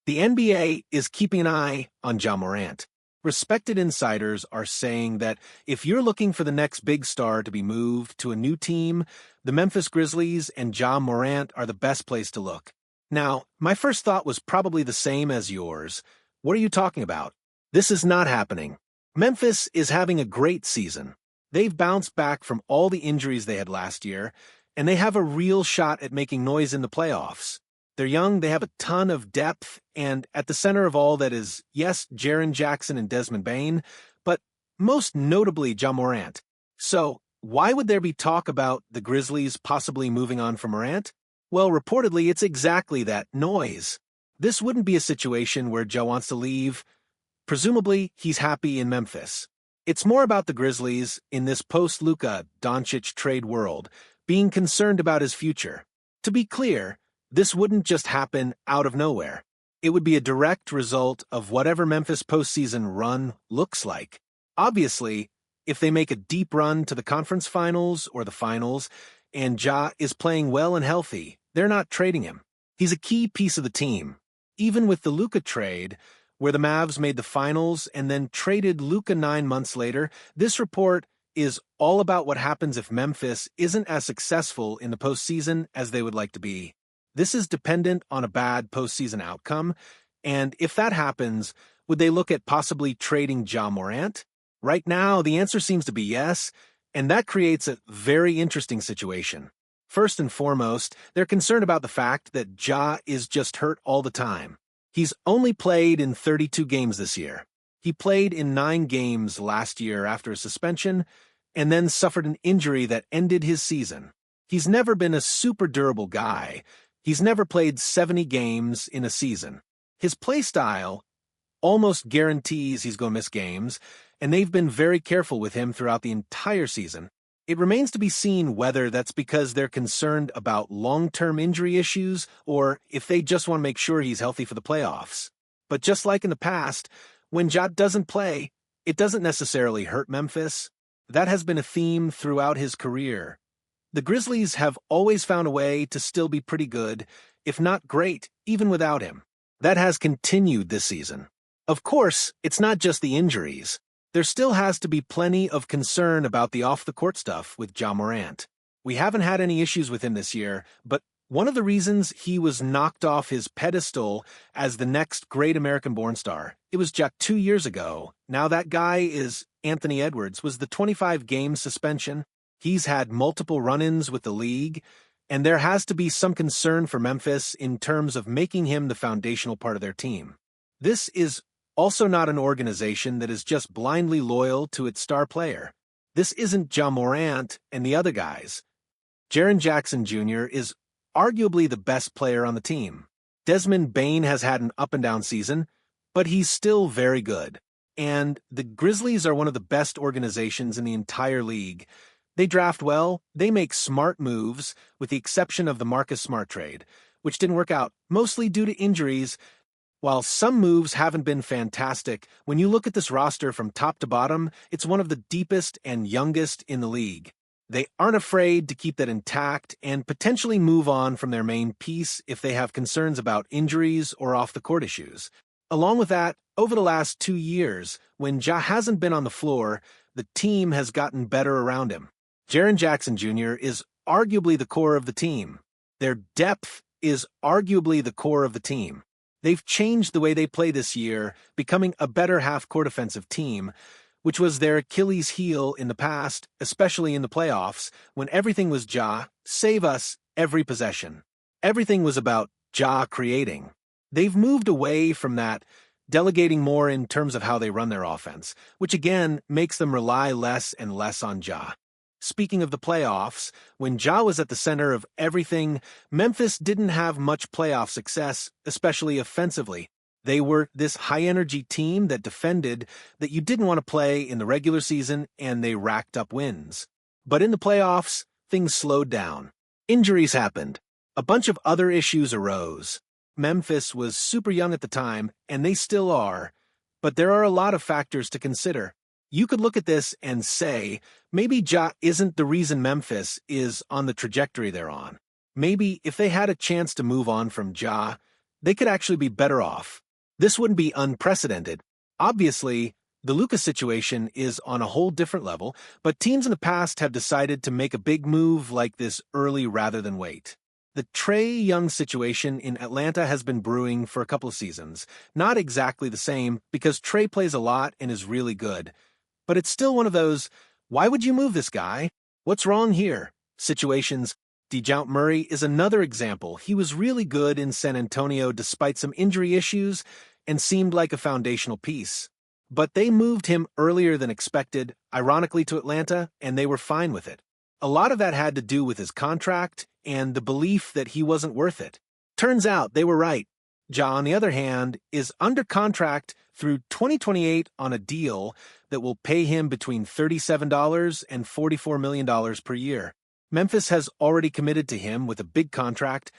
The NBA is keeping an eye on Ja Morant. Respected insiders are saying that if you're looking for the next big star to be moved to a new team, the Memphis Grizzlies and Ja Morant are the best place to look. Now, my first thought was probably the same as yours. What are you talking about? This is not happening. Memphis is having a great season. They've bounced back from all the injuries they had last year, and they have a real shot at making noise in the playoffs. They're young, they have a ton of depth, and at the center of all that is, yes, Jaren Jackson and Desmond Bane, but most notably Ja Morant. So, why would there be talk about the Grizzlies possibly moving on from Morant? Well, reportedly, it's exactly that, noise. This wouldn't be a situation where Ja wants to leave. Presumably, he's happy in Memphis. It's more about the Grizzlies, in this post-Luka Doncic trade world, being concerned about his future. To be clear, this wouldn't just happen out of nowhere. It would be a direct result of whatever Memphis postseason run looks like. Obviously, if they make a deep run to the conference finals or the finals, and Ja is playing well and healthy, they're not trading him. He's a key piece of the team. Even with the Luka trade, where the Mavs made the finals and then traded Luka 9 months later, this report is all about what happens if Memphis isn't as successful in the postseason as they would like to be. This is dependent on a bad postseason outcome, and if that happens, would they look at possibly trading Ja Morant? Right now, the answer seems to be yes, and that creates a very interesting situation. First and foremost, they're concerned about the fact that Ja is just hurt all the time. He's only played in 32 games this year. He played in 9 games last year after a suspension, and then suffered an injury that ended his season. He's never been a super durable guy. He's never played 70 games in a season. His play style almost guarantees he's going to miss games, and they've been very careful with him throughout the entire season. It remains to be seen whether that's because they're concerned about long-term injury issues or if they just want to make sure he's healthy for the playoffs. But just like in the past, when Ja doesn't play, it doesn't necessarily hurt Memphis. That has been a theme throughout his career. The Grizzlies have always found a way to still be pretty good, if not great, even without him. That has continued this season. Of course, it's not just the injuries. There still has to be plenty of concern about the off-the-court stuff with Ja Morant. We haven't had any issues with him this year, but one of the reasons he was knocked off his pedestal as the next great American-born star, it was just 2 years ago. Now that guy is Anthony Edwards, was the 25-game suspension. He's had multiple run-ins with the league, and there has to be some concern for Memphis in terms of making him the foundational part of their team. This is also not an organization that is just blindly loyal to its star player. This isn't Ja Morant and the other guys. Jaren Jackson Jr. is arguably the best player on the team. Desmond Bane has had an up-and-down season, but he's still very good. And the Grizzlies are one of the best organizations in the entire league. They draft well, they make smart moves, with the exception of the Marcus Smart trade, which didn't work out, mostly due to injuries. While some moves haven't been fantastic, when you look at this roster from top to bottom, it's one of the deepest and youngest in the league. They aren't afraid to keep that intact and potentially move on from their main piece if they have concerns about injuries or off-the-court issues. Along with that, over the last 2 years, when Ja hasn't been on the floor, the team has gotten better around him. Jaren Jackson Jr. is arguably the core of the team. Their depth is arguably the core of the team. They've changed the way they play this year, becoming a better half-court offensive team, which was their Achilles heel in the past, especially in the playoffs, when everything was Ja, save us, every possession. Everything was about Ja creating. They've moved away from that, delegating more in terms of how they run their offense, which again makes them rely less and less on Ja. Speaking of the playoffs, when Ja was at the center of everything, Memphis didn't have much playoff success, especially offensively. They were this high-energy team that defended that you didn't want to play in the regular season, and they racked up wins. But in the playoffs, things slowed down. Injuries happened. A bunch of other issues arose. Memphis was super young at the time, and they still are. But there are a lot of factors to consider. You could look at this and say, maybe Ja isn't the reason Memphis is on the trajectory they're on. Maybe if they had a chance to move on from Ja, they could actually be better off. This wouldn't be unprecedented. Obviously, the Luka situation is on a whole different level, but teams in the past have decided to make a big move like this early rather than wait. The Trae Young situation in Atlanta has been brewing for a couple of seasons. Not exactly the same, because Trae plays a lot and is really good. But it's still one of those, why would you move this guy? What's wrong here? Situations. DeJounte Murray is another example. He was really good in San Antonio despite some injury issues and seemed like a foundational piece. But they moved him earlier than expected, ironically to Atlanta, and they were fine with it. A lot of that had to do with his contract and the belief that he wasn't worth it. Turns out they were right. Ja, on the other hand, is under contract through 2028 on a deal that will pay him between $37 and $44 million per year. Memphis has already committed to him with a big contract,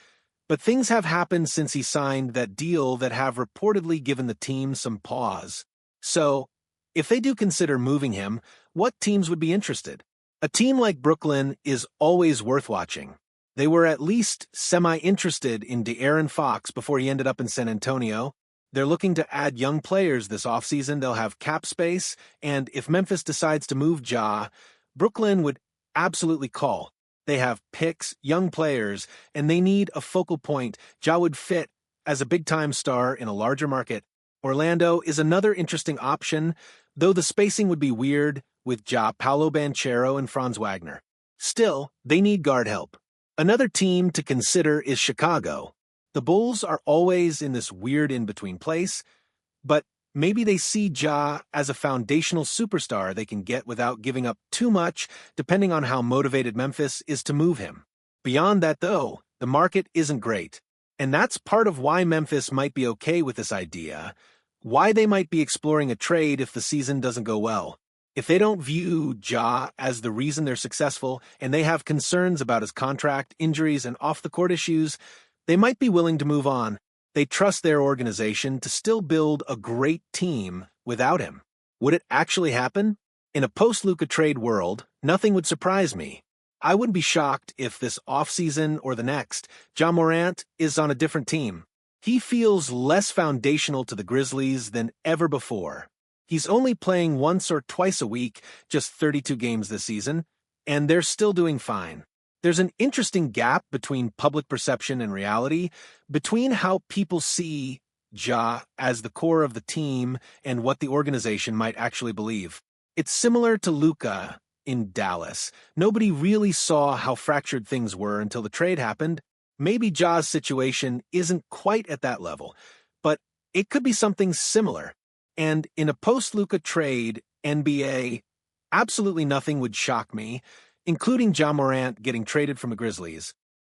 but things have happened since he signed that deal that have reportedly given the team some pause. So, if they do consider moving him, what teams would be interested? A team like Brooklyn is always worth watching. They were at least semi-interested in De'Aaron Fox before he ended up in San Antonio. They're looking to add young players this offseason. They'll have cap space, and if Memphis decides to move Ja, Brooklyn would absolutely call. They have picks, young players, and they need a focal point. Ja would fit as a big-time star in a larger market. Orlando is another interesting option, though the spacing would be weird with Ja, Paolo Banchero, and Franz Wagner. Still, they need guard help. Another team to consider is Chicago. The Bulls are always in this weird in-between place, but maybe they see Ja as a foundational superstar they can get without giving up too much, depending on how motivated Memphis is to move him. Beyond that, though, the market isn't great. And that's part of why Memphis might be okay with this idea, why they might be exploring a trade if the season doesn't go well. If they don't view Ja as the reason they're successful and they have concerns about his contract, injuries, and off-the-court issues, they might be willing to move on. They trust their organization to still build a great team without him. Would it actually happen? In a post-Luka trade world, nothing would surprise me. I wouldn't be shocked if this offseason or the next, Ja Morant is on a different team. He feels less foundational to the Grizzlies than ever before. He's only playing once or twice a week, just 32 games this season, and they're still doing fine. There's an interesting gap between public perception and reality, between how people see Ja as the core of the team and what the organization might actually believe. It's similar to Luka in Dallas. Nobody really saw how fractured things were until the trade happened. Maybe Ja's situation isn't quite at that level, but it could be something similar. And in a post-Luka trade NBA, absolutely nothing would shock me, including Ja Morant getting traded from the Grizzlies.